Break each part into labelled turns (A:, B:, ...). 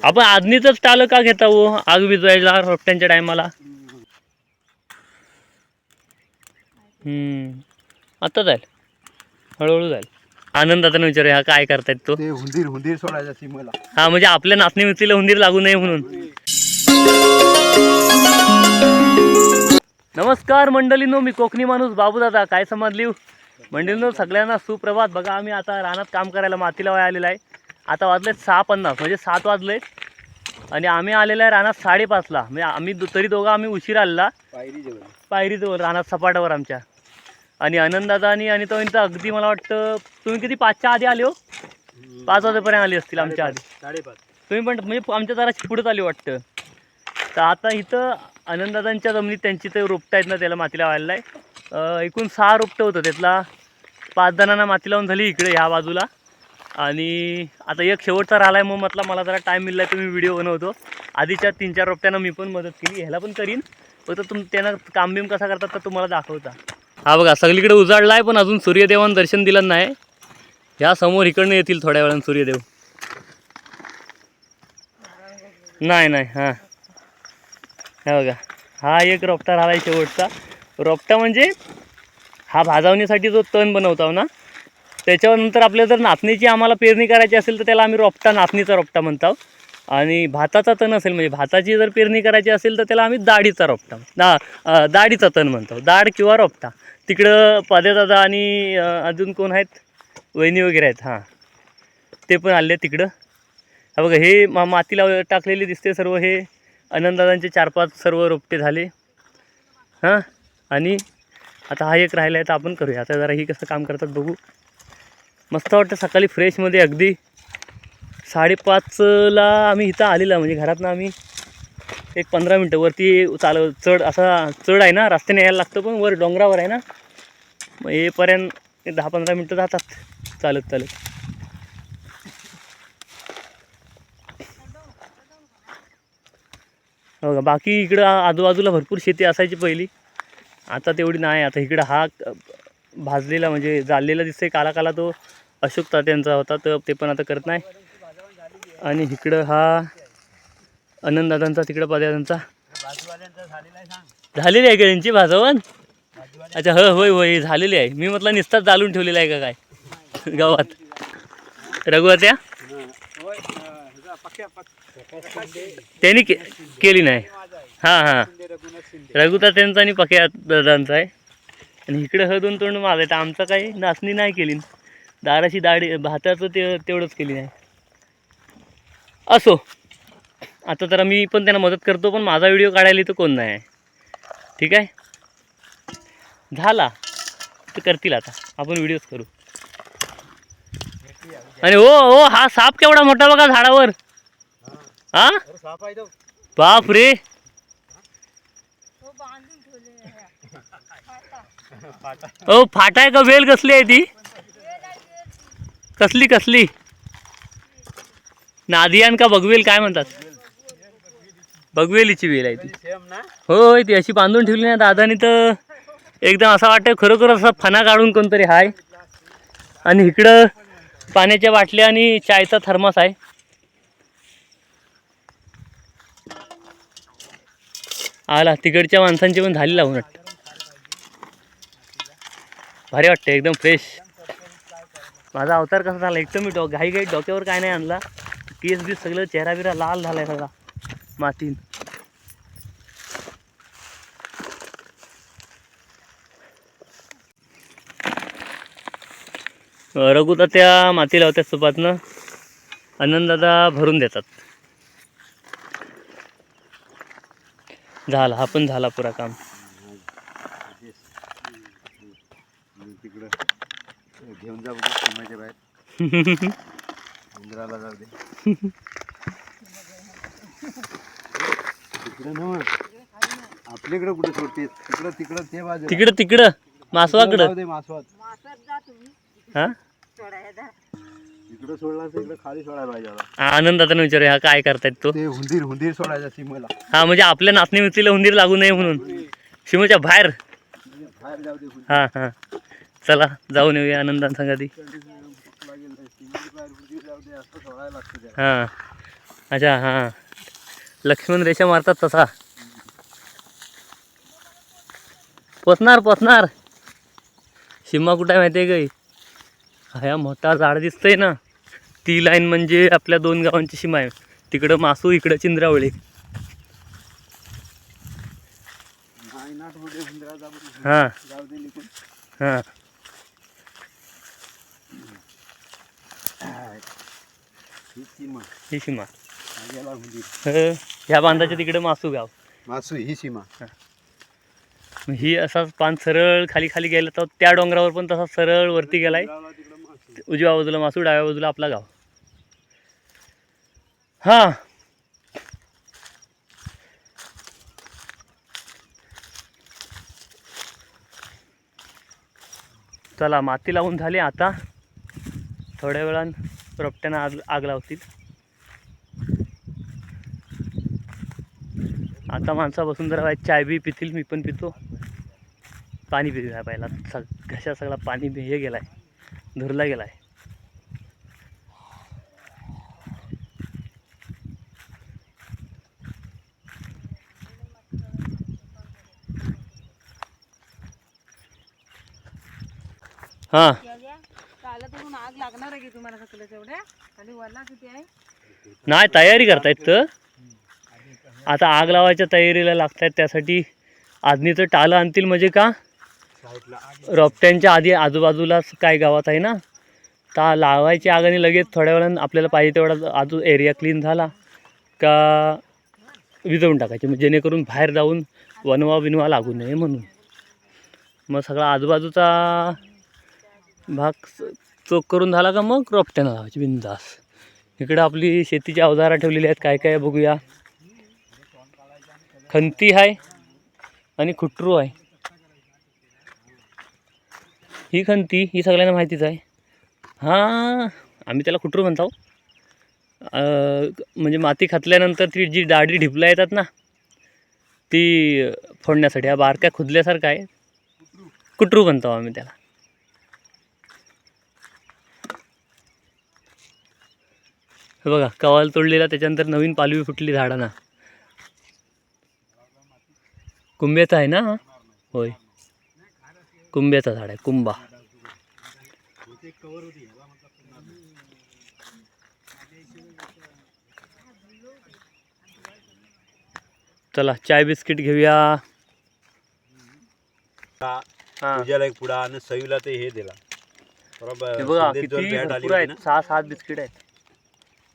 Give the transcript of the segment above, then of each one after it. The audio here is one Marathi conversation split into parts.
A: आपण आधीच टाळं का घेता हो आग विजवायला रोपट्यांच्या टायमाला? आता जाईल, हळूहळू जाईल. आनंदाचा विचार हा काय करतायत तो?
B: ते हुंदीर हुंदीर सोडायचा सीमेला.
A: हा म्हणजे आपल्या नाचणी मिरचीला हुंदीर लागू नये म्हणून. नमस्कार मंडळींनो, मी कोकणी माणूस बाबूदादा. काय समजली मंडळींनो? सगळ्यांना सुप्रभात. बघा आम्ही आता रानात काम करायला मातीला वय आलेला आहे. आता वाजले 6:50 म्हणजे 7 वाजले आणि आम्ही आलेला आहे रानात 5:30ला. म्हणजे आम्ही तरी दोघं आम्ही उशीर आलेला पायरीजवळ रानात सपाटावर आमच्या. आणि आनंददादा आणि तो यांचा अगदी मला वाटतं तुम्ही किती 5च्या आधी आले हो? 5 वाजेपर्यंत आली असतील आमच्या आधी.
B: 5:30.
A: तुम्ही पण म्हणजे आमच्या जरा पुढेच आली वाटतं. तर आता इथं आनंददादांच्या जमिनीत त्यांची ते रोपटं आहेत ना, त्याला माती लावायला आहे. एकूण 6 रोपटं होतं, त्यातला 5 जणांना माती लावून झाली इकडे ह्या बाजूला. आणि आता एक शेवटचा राहिला आहे. मग म्हटलं मला जरा टाईम मिळला आहे, तुम्ही व्हिडिओ बनवतो. आधीच्या 3-4 रोपट्यांना मी पण मदत केली, ह्याला पण करीन. फक्त त्यांना काम बिम कसा करतात तर तुम्हाला दाखवता. हा बघा सगळीकडे उजाडला आहे, पण अजून सूर्यदेवानं दर्शन दिलं नाही. ह्या समोर इकडनं येतील थोड्या वेळानं सूर्यदेव. नाही हां हे बघा, हा एक रोपटा राहिला आहे शेवटचा. रोपटा म्हणजे हा भाजवण्यासाठी जो तण बनवतो ना, त्याच्यानंतर आपल्याला जर नाचणीची आम्हाला पेरणी करायची असेल तर त्याला आम्ही रोपटा, नाचणीचा रोपटा म्हणतो. आणि भाताचा तण असेल म्हणजे भाताची जर पेरणी करायची असेल तर त्याला आम्ही दाढीचा रोपटा, दाढीचा तण म्हणतो, दाढ किंवा रोपटा. तिकडं पदेदादा आणि अजून कोण आहेत, वहिनी वगैरे आहेत. हां ते पण आले तिकडं. हा बघा हे मातीला टाकलेली दिसते सर्व. हे आनंददादांचे 4-5 सर्व रोपटे झाले. हां आणि आता हा एक राहिला आहे, तर आपण करूया आता जरा. ही कसं काम करतात बघू. मस्त वाटतं सकाळी फ्रेशमध्ये. अगदी 5:30ला आम्ही इथं आलेला, म्हणजे घरातनं आम्ही एक 15 मिनटं वरती चढ असा चढ आहे ना, रस्त्याने यायला लागतं, पण वर डोंगरावर आहे ना, मग येईपर्यंत 10-15 मिनटं जातात चालत. बघा बाकी इकडं आजूबाजूला भरपूर शेती असायची पहिली, आता तेवढी नाही. आता इकडं हा भाजलेला म्हणजे जाळलेला दिसतोय काला तो अशोक तात्यांचा होता, तर ते पण आता करत नाही. आणि इकडं हा आनंददादांचा, तिकडं पदार्थांचा झालेली आहे का त्यांची भाजवण? अच्छा होय झालेली आहे. मी म्हटलं नुसताच जाळून ठेवलेला आहे का काय गावात रघुवत्या? त्यांनी केली नाही. हां रघुता त्यांचा आणि पक्या दादांचा आहे. आणि इकडे दोन तोंड माझं आहे. तर आमचं काही नाचणी नाही केली, दाराची दाढी भाताचं तेवढंच केली नाही. असो, आता जरा मी पण त्यांना मदत करतो, पण माझा व्हिडिओ काढायला तर कोण नाही आहे. ठीक आहे, झाला तर करतील. आता आपण व्हिडिओज करू. आणि हो हा साप केवढा मोठा बघा झाडावर. हा बाप रे, ओ फाटाय का वेल कसली आहे ती? कसली नादियान का बघवेल काय म्हणतात? बघवेलीची वेल आहे ती. होय ती अशी बांधून ठेवली ना दादानी, तर एकदम असं वाटतं खरोखर असा फणा काढून कोणतरी हाय. आणि इकडं पाण्याच्या बाटल्या आणि चायचा थर्मास आहे. आला तिकडच्या माणसांची पण झाली लावून वाटतं. भारी वाटतं एकदम फ्रेश. माझा अवतार कसा झाला एकदम. मी घाई डोक्यावर काय नाही आणला, केस बीस सगळं चेहरा बिरा लाल झालाय सगळा मातीन. रघुता त्या माती लावत्या सुपातनं, आनंददादा भरून देतात. झाला, हा पण झाला पुरा काम.
B: घेऊन जा बाहेर. उंदराला जाऊ दे. आपल्याकडे कुठे सोडते? तिकडं ते बाजू
A: तिकडं मासवाकडं.
B: मासवात
A: हा
B: इकडं सोडला तर इकडं खाली सोडायला पाहिजे.
A: आनंदाचा विचार हा काय करतायत तो?
B: ते हुंदीर सोडायचा सीमेला.
A: हा म्हणजे आपल्या नाचणी मिरचीला हुंदीर लागू नये म्हणून सीमेच्या बाहेर.
B: जाऊ दे.
A: हा चला जाऊन येऊया आनंदान संगाती. हा अच्छा हां, लक्ष्मण रेषा मारतात तसा. पोचणार. सीमा कुठं आहे माहिती आहे का? हा मोठा झाड दिसतंय ना, ती लाईन म्हणजे आपल्या 2 गावांची सीमा आहे. तिकडं मासू, इकडं चिंद्रावळे. हां हां, ही सीमा. ह्या बांधाच्या तिकडे मासू गाव.
B: ही सीमा.
A: ही असाच पान सरळ खाली गेला तर त्या डोंगरावर पण तसा सरळ वरती गेलाय. उजव्या बाजूला मासू, डाव्या बाजूला आपला गाव. हां, चला माती लावून झाली. आता थोड्या वेळान रोपट्यानं आग लावतील. आता माणसा बसून जरा चाय बी पितील, मी पण पितो. पाणी पिऊया पहिला. घशा सगळा पाणी हे गेलाय, धुरला गेलाय. हां,
C: आग लागणार आहे की तुम्हाला सगळं तेवढ्या खाली वरला किती आहे?
A: नाही तयारी करतायत तर आता आग लावायच्या तयारीला लागतायत. त्यासाठी आधनीचं टालं आणतील. म्हणजे का, रोपट्यांच्या आधी आजूबाजूलाच काय गावात आहे ना, लावायची आग आणि लगेच थोड्या वेळानं आपल्याला पाहिजे तेवढा एरिया क्लीन झाला का विजवून टाकायचे, म्हणजे जेणेकरून बाहेर जाऊन वनवा बिनवा लागू नये म्हणून. मग सगळा आजूबाजूचा भाग चोख करून झाला का मग रोपट्यानं लावायची बिंदास. इकडं आपली शेतीची अवजारं ठेवलेली आहेत. काय बघूया. खंती आहे आणि खुटरू आहे. ही खंती ही सगळ्यांना माहितीच आहे. हां, आम्ही त्याला खुटरू म्हणतो. म्हणजे माती खातल्यानंतर ती जी दाढी ढिपला येतात ना, ती फोडण्यासाठी. हा बारक्या खुदल्यासारखा आहे, कुटरू म्हणतो आम्ही त्याला. हे बघा, कवाल तोडलेला, त्याच्यानंतर नवीन पालवी फुटली झाडांना. कुंब्याचा आहे ना? होय, कुंब्याचा झाड आहे, कुंबा. चला चाय बिस्किट घेऊया.
B: पूजाला एक पुडा आणि सईला ते हे दिला.
A: हे बघा किती भरपूर आहेत, 6-7 बिस्किट आहेत.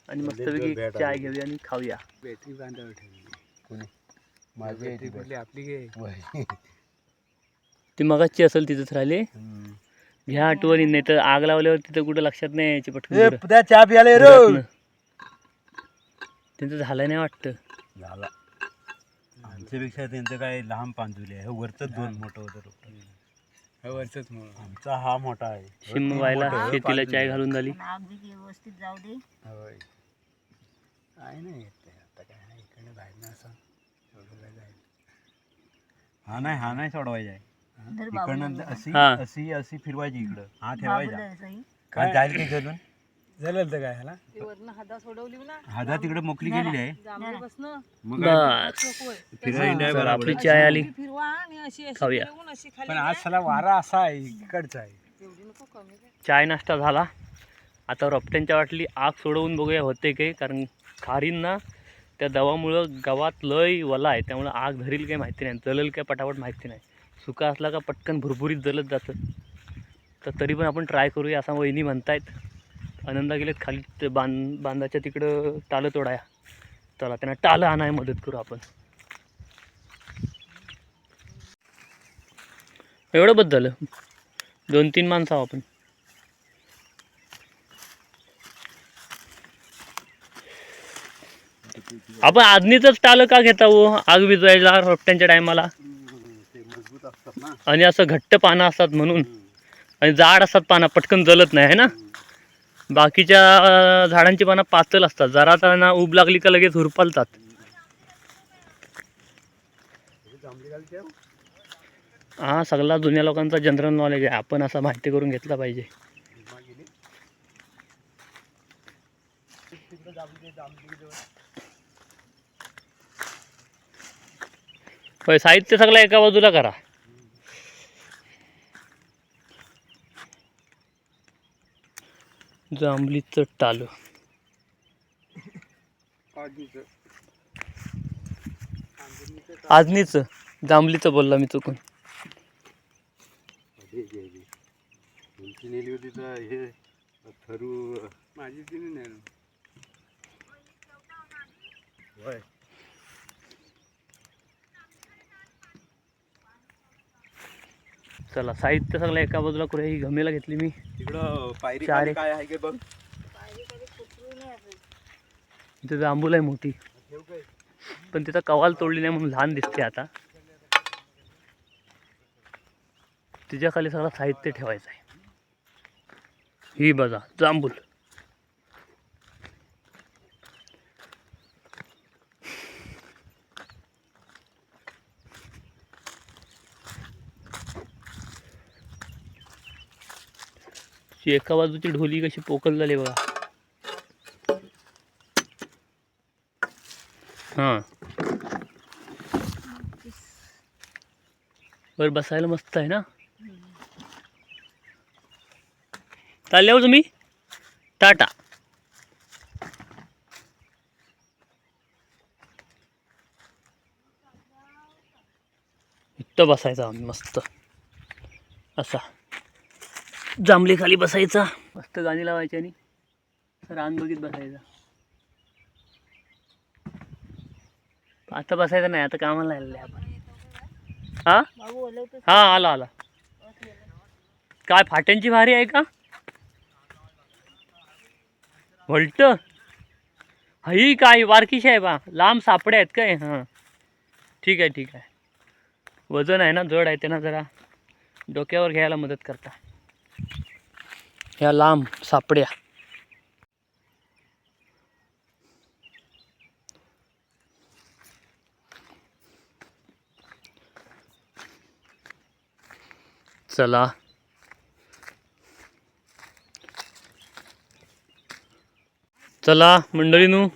A: आणि मस्तपैकी चाय घेऊया आणि खाऊया.
B: बॅटरी बांधावर ठेवली माझी आपली
A: ती मगाची असेल तिथंच राहिले. घ्या आठवणी, नाही तर आग लावल्यावर तिथं कुठं लक्षात नाही यायची पटकन.
B: चहा प्याले
A: त्यांचं झालं नाही वाटतं.
B: झाला. आमच्यापेक्षा त्यांचं काय लहान पांजुले आहे. वरच 2 मोठं होतं. वरच आमचा हा मोठा आहे.
A: शिमवायला शेतीला चाय घालून झाली.
C: आग बी व्यवस्थित जाऊ दे.
B: होय, काय नाही आता काय इकडे बाहेर असं हा नाही सोडवायचा आहे. इकडनं अशी फिरवायची, इकडं हा ठेवायचा. काय जाईल की घालून झालं तर काय ह्याला
C: हादा सोडवली ना,
B: हादा तिकडे मोकळी गेलेली आहे.
A: बस आपली चाय आली.
C: फिरवा आणि अशी
A: खाऊया.
C: फिरवून अशी खाली
B: पण आज सला वारा असा आहे, इकडचा आहे.
C: एवढी नको कमी काय.
A: चाय नाश्ता झाला. आता रोपट्यांच्या वाटली आग सोडवून बघूया होते काही. कारण खारीन ना त्या दवामुळं गावात लय वला आहे, त्यामुळं आग धरील काही माहिती नाही, जलेल काय पटापट माहिती नाही. सुका असला का पटकन भुरभुरीत जलत जातं. तर तरी पण आपण ट्राय करूया असं वहिनी म्हणतायत. आनंदा गेलेत खाली बांधाच्या तिकडं टालं तोडाया. चला त्यांना टालं आणाय मदत करू आपण. एवढं बस झालं, 2-3 माणसं आहो आपण. आपण आधनीच टालं का घेता हो आग विजवायला रोपट्यांच्या टायमाला? आणि असं घट्ट पानं असतात म्हणून, आणि जाड असतात पानं, पटकन जलत नाही आहे ना. बाकीच्या झाडांची पानं पातळ असतात, जरा त्यांना ऊब लागली का लगेच हुरपालतात. हा सगळा जुन्या लोकांचा जनरल नॉलेज आहे, आपण असं माहिती करून घेतला पाहिजे. होय, साहित्य सगळं एका बाजूला करा. जांभळीचं टाल, आजनीचं, जांभळीचं बोलला मी चुकून.
B: उंची नेली होती तर हे थरू माझी तिने नेलं. होय.
A: चला, साहित्य सगळं एका बाजूला करूया. ही घमेला घेतली मी.
B: तिकडं पायरी
A: चार
B: काय आहे की बघ.
A: इथे जांभूल आहे मोठी, पण तिथं कवाल तोडली नाही म्हणून लहान दिसते आता. तिच्या खाली सगळं साहित्य ठेवायचं आहे. ही बघा जांभूल. एका बाजूची ढोली कशी पोकल झाली बघा. हां, वर बसायला मस्त आहे ना. चालल्यावर तुम्ही टाटा. इथं बसायचं आम्ही मस्त असा. जांभळी खाली बसायचा, मस्त गाणी लावायची आणि रान बघित बसायचा. आता बसायचं नाही, आता कामाला लागले आपण. हा हा, आला आला. काय फाट्यांची भारी आहे का? व्हॉल्ट ही काय बारकीशी आहे बा, लांब सापड्या आहेत काय? हां, ठीक आहे ठीक आहे. वजन आहे ना, जड आहे, त्यांना जरा डोक्यावर घ्यायला मदत करता ह्या लांब सापड्या. चला, चला मंडळीनू,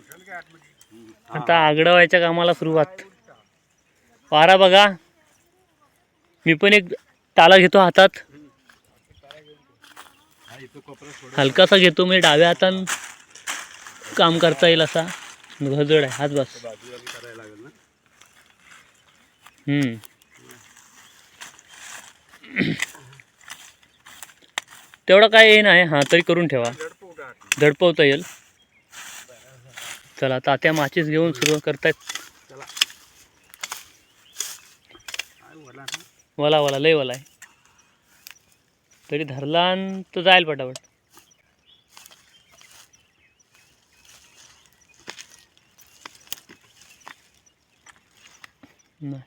A: आता आगडवायच्या कामाला सुरुवात. वारा बघा. मी पण एक टाला घेतो हातात, हलकासा घेतो, म्हणजे डाव्या हातान काम करता येईल असा. जड आहे हात बस. तेवढं काय हे नाही, हां तरी करून ठेवा, झडपवता येईल. चला, तात्या माचीस घेऊन सुरुवात करतायत. वला वला लय वला आहे, तरी धरला तर जाईल पटापट. नाही,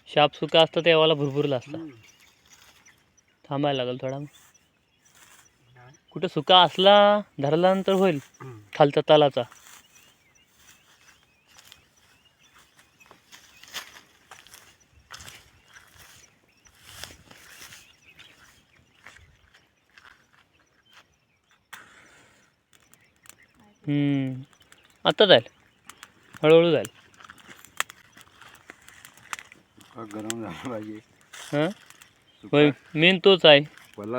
A: शाप सुका असतं तेव्हाला भुरभुरला असता. थांबायला लागेल थोडा. कुठं सुका असला धरल्यानंतर होईल खालचा तालाचा. आता जाईल, हळूहळू जाईल.
B: गरम झाला पाहिजे.
A: हां, होय, मेन तोच आहे.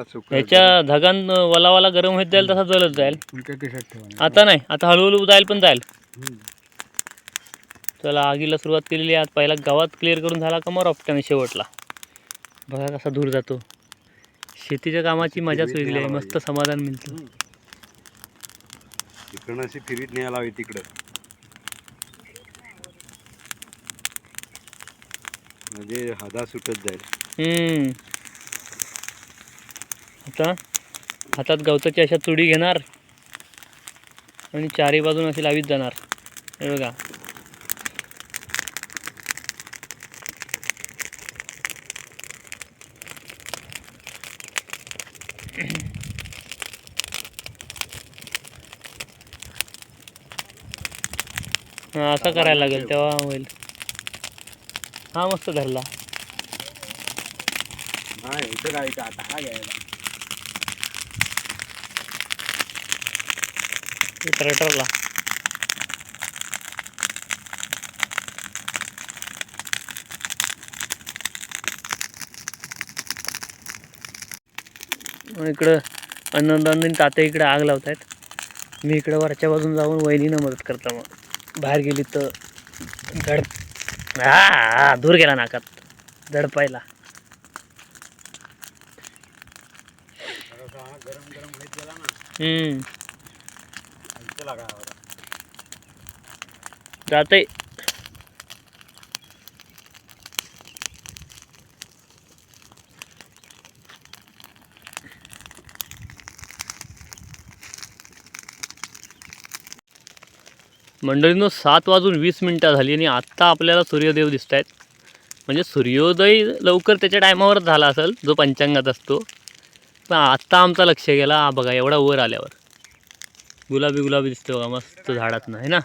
B: सुका
A: ह्याच्या धगान वलावाला गरम होत जाईल तसा जलत जाईल. आता नाही, आता हळूहळू जाईल, पण जाईल. चला, आगीला सुरुवात केलेली आहे. पहिला गावात क्लिअर करून झाला का मग रॉफ्टाने शेवटला. बघा कसा दूर जातो. शेतीच्या कामाची मजाच वेगळी आहे, मस्त समाधान मिळतं.
B: तिकडनं अशी फिरीत न्यायला हवी तिकडं, म्हणजे हदा सुटत जाईल.
A: आता हातात गवताची अशा चुडी घेणार आणि चारी बाजून अशी लावीत जाणार. हे बघा, हां असं करायला लागेल तेव्हा होईल. हा मस्त धरला.
B: नाही इथं काय आता हा घ्यायला
A: ट्रॅक्टरला इकडं अनंदांनी तात्या इकडे आग लावत आहेत. मी इकडं वरच्या बाजून जाऊन वहिनीनं मदत करता. मग बाहेर गेली तर दूर गेला नाकात दडपायला.
B: गरम गरम होत गेला ना
A: जाते. मंडळींनो 7:20 झाली आणि आत्ता आपल्याला सूर्यदेव दिसत आहेत. म्हणजे सूर्योदय लवकर त्याच्या टायमावरच झाला असेल जो पंचांगात असतो. पण आत्ता आमचा लक्ष गेला बघा एवढा वर आल्यावर. गुलाबी गुलाबी दिसतो बघा मस्त झाडातनं आहे ना.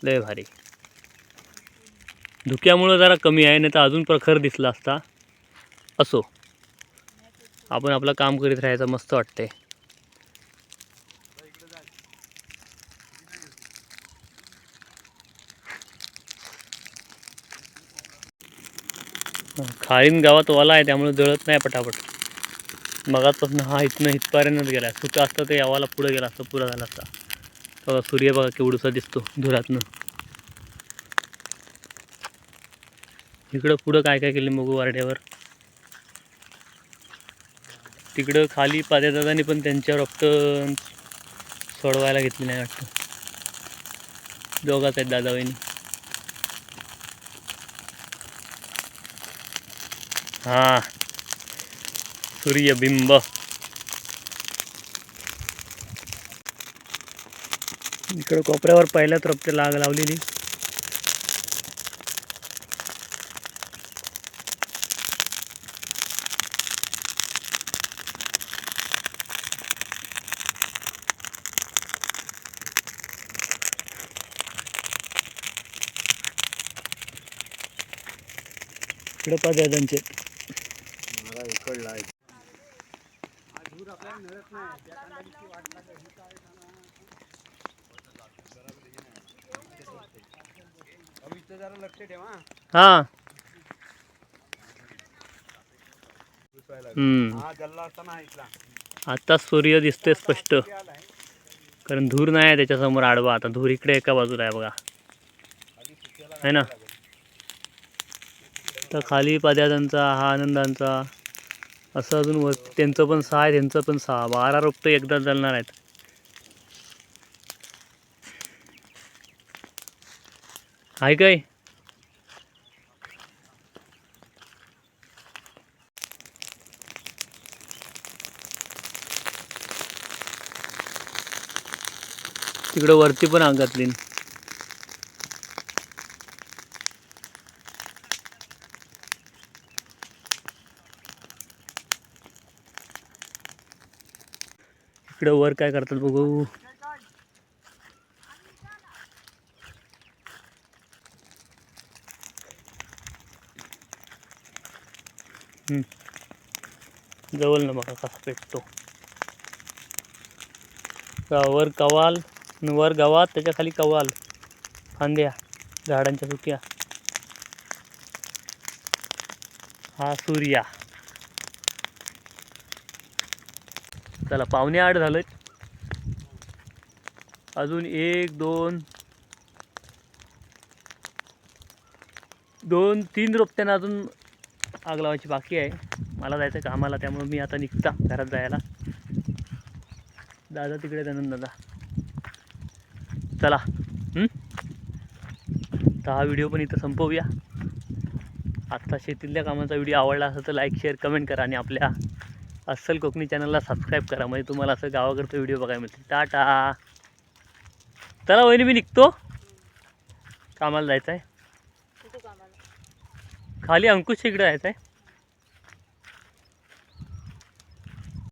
A: लय भारी. धुक्यामुळं जरा कमी आहे, नाही तर अजून प्रखर दिसला असता. असो, आपण आपलं काम करीत राहायचं. मस्त वाटते. खालीन गावात वाला आहे त्यामुळे जळत नाही पटापट. मगाचपासून हा इथनं इथपर्यंतच गेला. सुका असतं ते यावाला पुढं गेला असतं, पुरा झाला असता. बघा सूर्य बघा केवढूसा दिसतो धुरातनं. इकडं पुढं काय काय केलं बघू वारड्यावर. तिकडं खाली पाद्यादादांनी पण त्यांच्यावर रक्त सोडवायला घेतली नाही वाटतं. दोघाच आहेत दादा वहिनी. हा सूर्यबिंब. इकडं कोपऱ्यावर पहिल्याच रपटे लाग लावलेली. इकडं पाद्यादांचे
B: लक्ष ठेवा.
A: हा. आता सूर्य दिसतोय स्पष्ट, कारण धूर नाही आहे त्याच्यासमोर आडवा. आता धूर इकडे एका बाजूला आहे बघा, है ना. तर खाली पाद्यादांचा, हा आनंदांचा, असं अजून वर त्यांचं पण 6 आहे, त्यांचं पण 6. 12 रोपटं एकदा जळणार आहेत. आहे काय. तिकडं वरती पण आग घातली. इकडं वर काय करतात बघू. जवळ ना बघा कसा पेटतो. वर कवाल, वर गावात, त्याच्या खाली कवाल, फांद्या झाडांच्या सुक्या. हा सूर्या. चला 7:45 झालं. अजून 1 2 3 रोपट्यांना अजून आग लावायची बाकी आहे. मला जायचं कामाला, त्यामुळे मी आता निघता घरात जायला. दादा तिकडे जाणून दादा. चला तर हा व्हिडिओ पण इथं संपवूया. आजचा शेतीतल्या कामाचा व्हिडिओ आवडला असेल तर लाईक, शेअर, कमेंट करा आणि आपल्या अस्सल कोकणी चॅनलला सबस्क्राईब करा, म्हणजे तुम्हाला असं गावाकडचं व्हिडिओ बघायला मिळतील. टाटा. चला वहिनी मी निघतो, कामाला जायचं आहे. खाली अंकुश इकडे जायचं आहे.